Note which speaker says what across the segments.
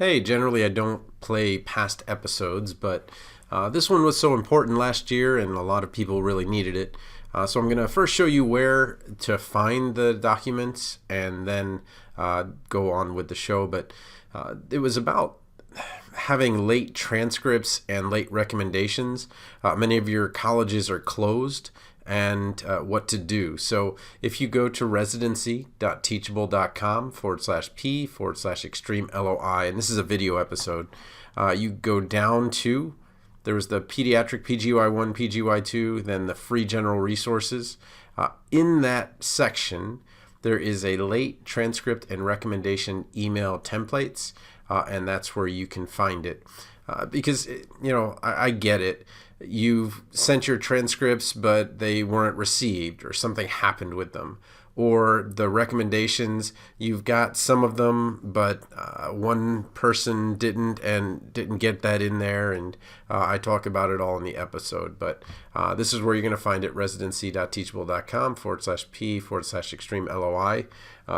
Speaker 1: Hey, generally I don't play past episodes, but this one was so important last year and a lot of people really needed it. So I'm going to first show you where to find the documents and then go on with the show. But it was about having late transcripts and late recommendations. Many of your colleges are closed and what to do. So if you go to residency.teachable.com/p/extreme LOI, and this is a video episode, you go down to, there was the pediatric PGY1, PGY2, then the free general resources. In that section, there is a late transcript and recommendation email templates, and that's where you can find it. Because, I get it. You've sent your transcripts, but they weren't received, or something happened with them. Or the recommendations, you've got some of them, but one person didn't get that in there, and I talk about it all in the episode. But this is where you're going to find it, residency.teachable.com/p/extreme LOI.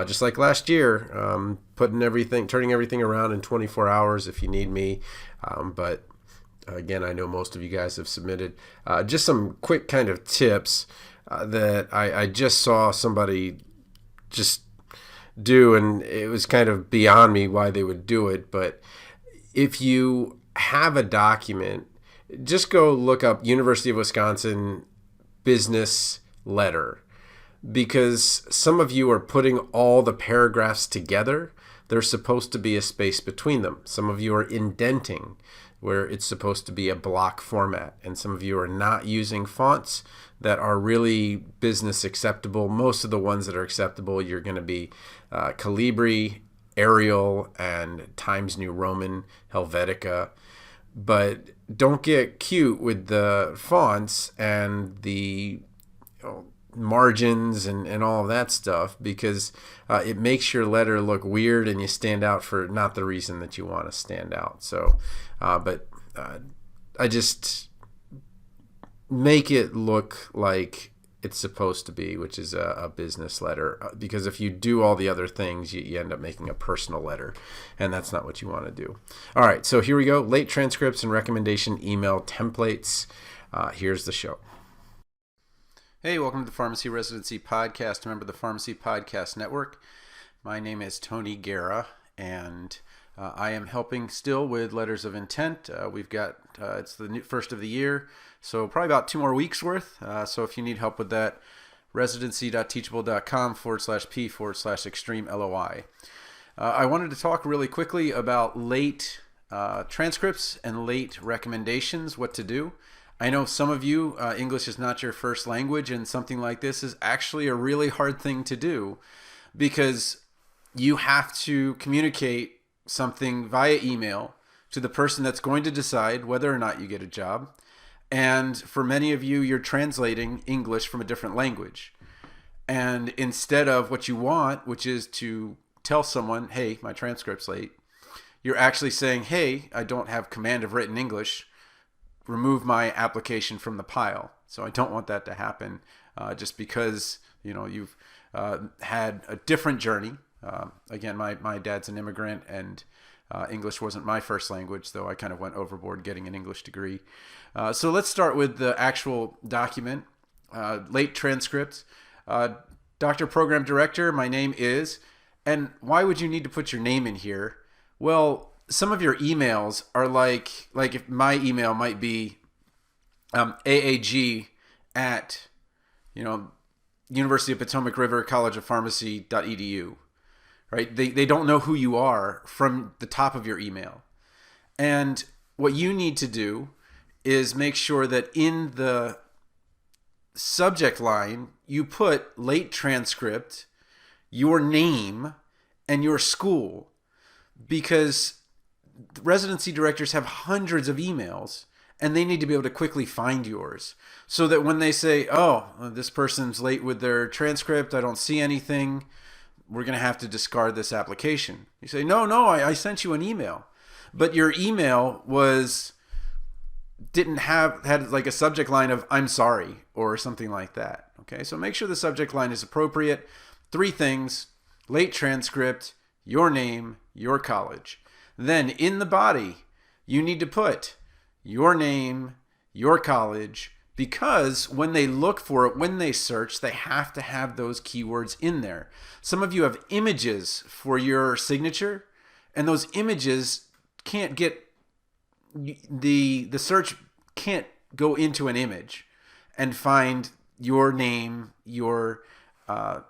Speaker 1: Just like last year, turning everything around in 24 hours if you need me. But again, I know most of you guys have submitted. Just some quick kind of tips that I just saw somebody just do, and it was kind of beyond me why they would do it. But if you have a document, just go look up University of Wisconsin business letter, because some of you are putting all the paragraphs together. There's supposed to be a space between them. Some of you are indenting where it's supposed to be a block format, and some of you are not using fonts that are really business acceptable. Most of the ones that are acceptable, you're going to be Calibri, Arial, and Times New Roman, Helvetica. But don't get cute with the fonts and the margins and all of that stuff, because it makes your letter look weird and you stand out for not the reason that you want to stand out. So I just make it look like it's supposed to be, which is a business letter, because if you do all the other things, you end up making a personal letter, and that's not what you want to do. All right, so here we go. Late transcripts and recommendation email templates. Here's the show. Hey, welcome to the Pharmacy Residency Podcast, a member of the Pharmacy Podcast Network. My name is Tony Guerra, and I am helping still with letters of intent. We've got, it's the first of the year, so probably about 2 more weeks worth. So if you need help with that, residency.teachable.com/p/extreme LOI. I wanted to talk really quickly about late transcripts and late recommendations, what to do. I know some of you, English is not your first language, and something like this is actually a really hard thing to do, because you have to communicate something via email to the person that's going to decide whether or not you get a job. And for many of you, you're translating English from a different language. And instead of what you want, which is to tell someone, hey, my transcript's late, you're actually saying, hey, I don't have command of written English. Remove my application from the pile. So I don't want that to happen, just because you've had a different journey. Again, my dad's an immigrant, and English wasn't my first language, though I kind of went overboard getting an English degree. So let's start with the actual document. Late transcripts. Dr. Program Director, my name is, and why would you need to put your name in here? Well, some of your emails are like if my email might be AAG at University of Potomac River College of Pharmacy.edu, right? They don't know who you are from the top of your email. And what you need to do is make sure that in the subject line you put late transcript, your name, and your school, because residency directors have hundreds of emails, and they need to be able to quickly find yours, so that when they say, oh, this person's late with their transcript, I don't see anything, we're going to have to discard this application. You say, no, I sent you an email, but your email had like a subject line of I'm sorry or something like that. Okay, so make sure the subject line is appropriate. 3 things: late transcript, your name, your college. Then in the body, you need to put your name, your college, because when they look for it, when they search, they have to have those keywords in there. Some of you have images for your signature, and those images can't get, the search can't go into an image and find your name, your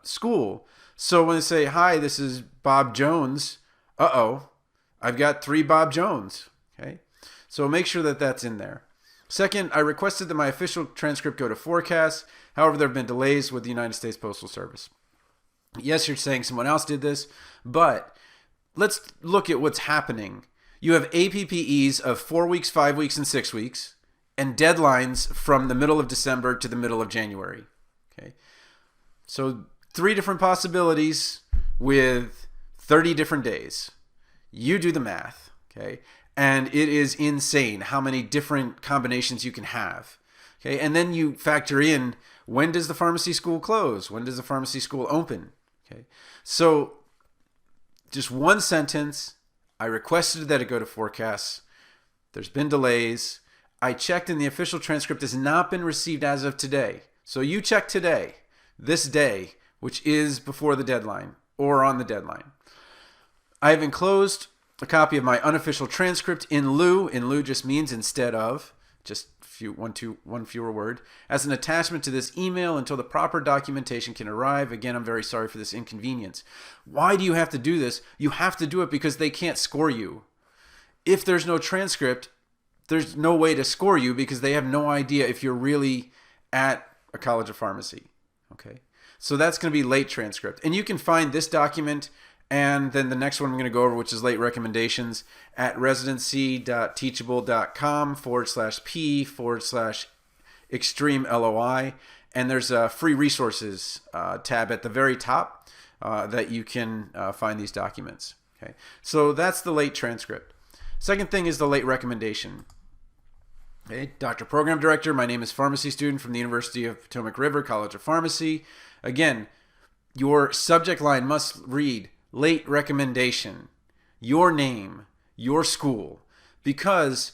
Speaker 1: school. So when they say, hi, this is Bob Jones, I've got 3 Bob Jones. Okay, so make sure that that's in there. Second, I requested that my official transcript go to forecast. However, there have been delays with the United States Postal Service. Yes, you're saying someone else did this, but let's look at what's happening. You have APPEs of 4 weeks, 5 weeks, and 6 weeks, and deadlines from the middle of December to the middle of January. Okay, so 3 different possibilities with 30 different days. You do the math, okay? And it is insane how many different combinations you can have. Okay, and then you factor in, when does the pharmacy school close? When does the pharmacy school open? Okay, so just one sentence. I requested that it go to forecasts. There's been delays. I checked and the official transcript has not been received as of today. So you check today, this day, which is before the deadline or on the deadline. I have enclosed a copy of my unofficial transcript in lieu. In lieu just means instead of, just one fewer word, as an attachment to this email until the proper documentation can arrive. Again, I'm very sorry for this inconvenience. Why do you have to do this? You have to do it because they can't score you. If there's no transcript, there's no way to score you because they have no idea if you're really at a college of pharmacy. Okay, so that's going to be late transcript. And you can find this document and then the next one I'm going to go over, which is late recommendations, at residency.teachable.com/p/extreme LOI. And there's a free resources tab at the very top that you can find these documents. Okay, so that's the late transcript. Second thing is the late recommendation. Okay, Dr. Program Director, my name is pharmacy student from the University of Potomac River College of Pharmacy. Again, your subject line must read late recommendation, your name, your school, because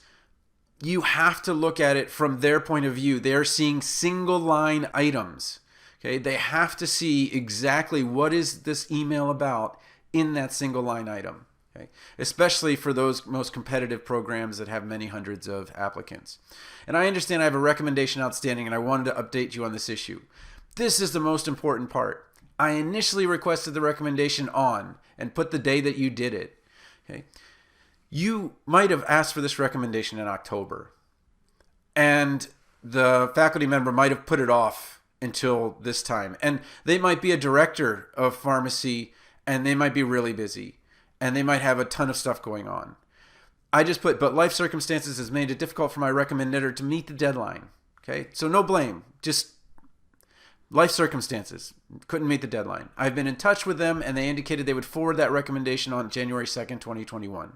Speaker 1: you have to look at it from their point of view. They're seeing single line items. Okay, they have to see exactly what is this email about in that single line item. Okay, especially for those most competitive programs that have many hundreds of applicants. And I understand I have a recommendation outstanding, and I wanted to update you on this issue. This is the most important part. I initially requested the recommendation on and put the day that you did it. Okay, you might have asked for this recommendation in October, and the faculty member might have put it off until this time. And they might be a director of pharmacy, and they might be really busy, and they might have a ton of stuff going on. I just put, but life circumstances has made it difficult for my recommender to meet the deadline. Okay, so no blame, just life circumstances, couldn't meet the deadline. I've been in touch with them, and they indicated they would forward that recommendation on January 2nd, 2021.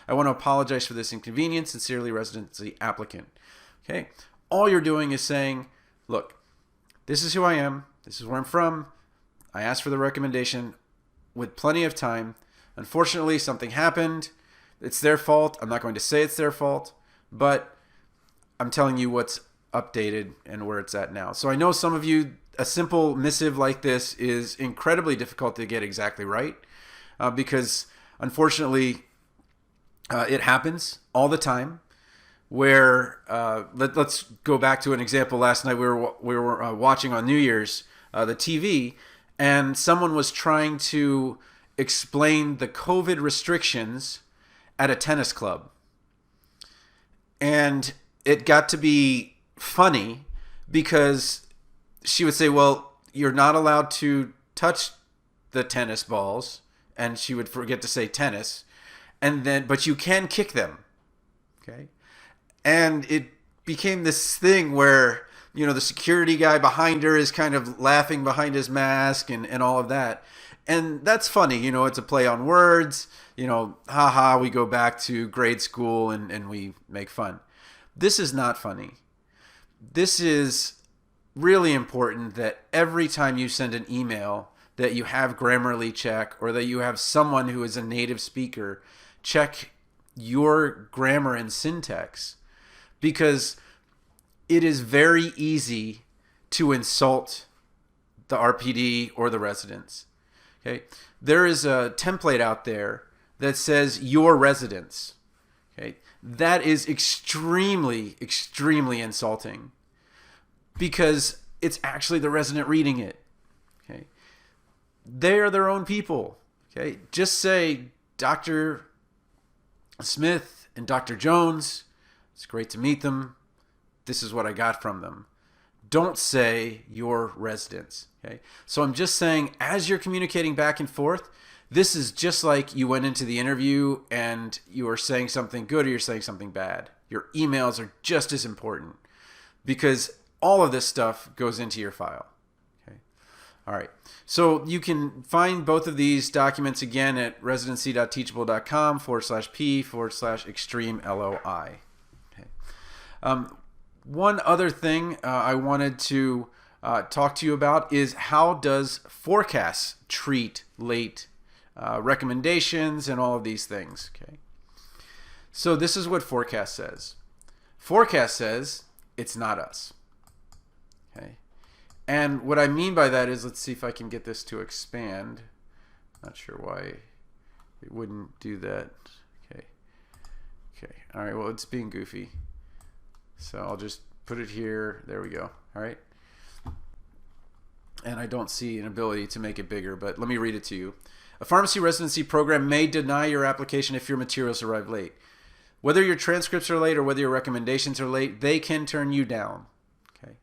Speaker 1: I want to apologize for this inconvenience. Sincerely, residency applicant. Okay, all you're doing is saying, look, this is who I am. This is where I'm from. I asked for the recommendation with plenty of time. Unfortunately, something happened. It's their fault. I'm not going to say it's their fault, but I'm telling you what's updated and where it's at now. So I know some of you, a simple missive like this is incredibly difficult to get exactly right because unfortunately it happens all the time where let's go back to an example. Last night we were watching on New Year's the TV, and someone was trying to explain the COVID restrictions at a tennis club, and it got to be funny because she would say, well, you're not allowed to touch the tennis balls, and she would forget to say tennis, and then but you can kick them. Okay, and it became this thing where, you know, the security guy behind her is kind of laughing behind his mask and all of that. And that's funny, you know, it's a play on words, you know, haha, we go back to grade school and we make fun. This is not funny. This is really important that every time you send an email that you have Grammarly check, or that you have someone who is a native speaker check your grammar and syntax, because it is very easy to insult the RPD or the residents. Okay, there is a template out there that says your residents. Okay, that is extremely, extremely insulting, because it's actually the resident reading it. Okay, they are their own people. Okay, just say Dr. Smith and Dr. Jones. It's great to meet them. This is what I got from them. Don't say your residents. Okay, so I'm just saying, as you're communicating back and forth, this is just like you went into the interview and you are saying something good or you're saying something bad. Your emails are just as important, because all of this stuff goes into your file. Okay. All right. So you can find both of these documents again at residency.teachable.com/p/extreme LOI. Okay. One other thing I wanted to talk to you about is, how does Forecast treat late recommendations and all of these things. Okay. So this is what Forecast says. Forecast says it's not us. Okay. And what I mean by that is, let's see if I can get this to expand. Not sure why it wouldn't do that. Okay. Okay. All right. Well, it's being goofy. So I'll just put it here. There we go. All right. And I don't see an ability to make it bigger, but let me read it to you. A pharmacy residency program may deny your application if your materials arrive late. Whether your transcripts are late or whether your recommendations are late, they can turn you down. Okay.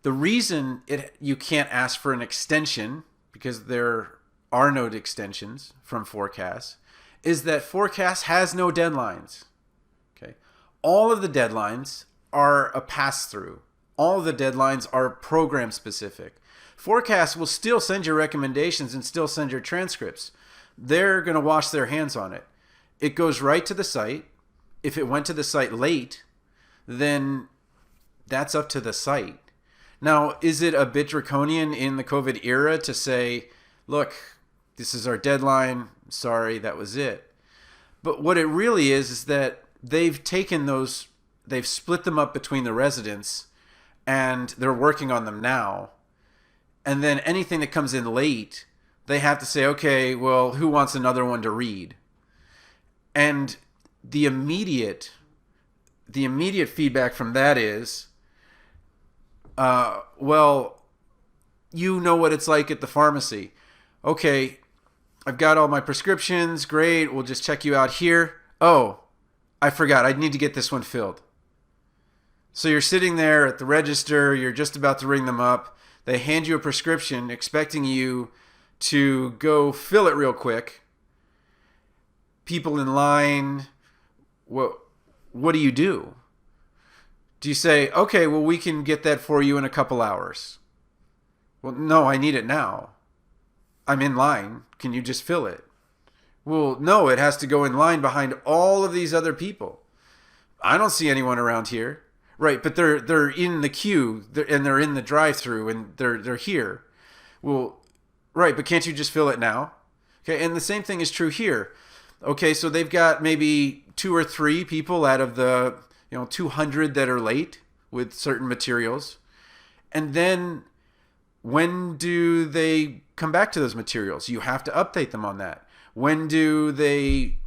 Speaker 1: The reason you can't ask for an extension, because there are no extensions from Forecast, is that Forecast has no deadlines. Okay. All of the deadlines are a pass-through. All of the deadlines are program specific. Forecast will still send your recommendations and still send your transcripts. They're going to wash their hands on it. It goes right to the site. If it went to the site late, then that's up to the site. Now, is it a bit draconian in the COVID era to say, look, this is our deadline. Sorry, that was it. But what it really is that they've taken those, they've split them up between the residents, and they're working on them now. And then anything that comes in late, they have to say, okay, well, who wants another one to read? And the immediate feedback from that is, well, you know what it's like at the pharmacy. Okay, I've got all my prescriptions. Great. We'll just check you out here. Oh, I forgot. I need to get this one filled. So you're sitting there at the register. You're just about to ring them up. They hand you a prescription expecting you to go fill it real quick. People in line. What do you do? Do you say, okay, well, we can get that for you in a couple hours? Well, no, I need it now. I'm in line. Can you just fill it? Well, no, it has to go in line behind all of these other people. I don't see anyone around here. Right, but they're in the queue, and they're in the drive-through, and they're here. Well, right, but can't you just fill it now? Okay, and the same thing is true here. Okay, so they've got maybe 2 or 3 people out of the 200 that are late with certain materials, and then when do they come back to those materials? You have to update them on that. When do they?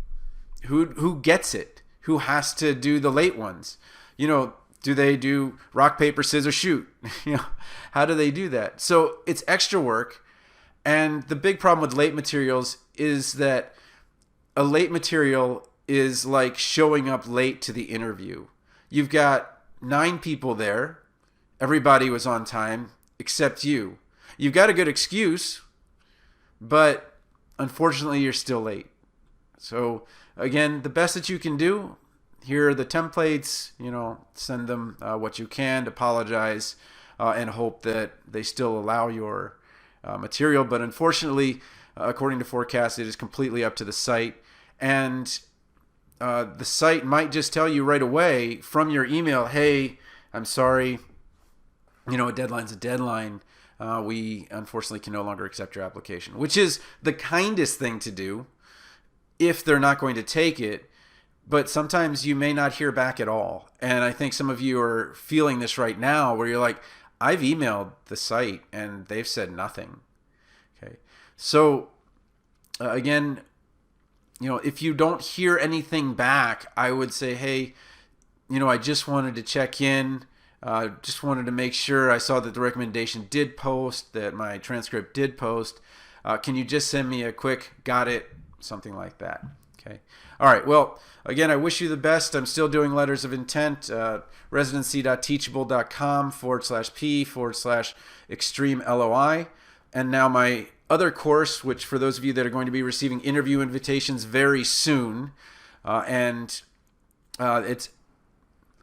Speaker 1: Who gets it? Who has to do the late ones? Do they do rock, paper, scissors, shoot? How do they do that? So it's extra work. And the big problem with late materials is that a late material is like showing up late to the interview. You've got 9 people there. Everybody was on time except you. You've got a good excuse, but unfortunately you're still late. So again, the best that you can do, here are the templates, send them what you can, apologize, and hope that they still allow your material. But unfortunately, according to Forecast, it is completely up to the site. And the site might just tell you right away from your email, hey, I'm sorry, a deadline's a deadline. we unfortunately can no longer accept your application, which is the kindest thing to do if they're not going to take it. But sometimes you may not hear back at all. And I think some of you are feeling this right now where you're like, I've emailed the site and they've said nothing. Okay. So again, if you don't hear anything back, I would say, hey, I just wanted to check in. Just wanted to make sure. I saw that the recommendation did post, that my transcript did post. Can you just send me a quick, got it, something like that. Okay. All right. Well, again, I wish you the best. I'm still doing letters of intent. Residency.teachable.com/P/extreme LOI. And now my other course, which for those of you that are going to be receiving interview invitations very soon, it's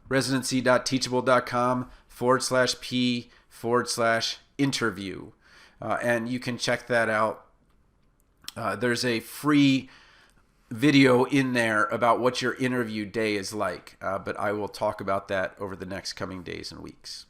Speaker 1: residency.teachable.com/P/interview. And you can check that out. There's a free video in there about what your interview day is like, but I will talk about that over the next coming days and weeks.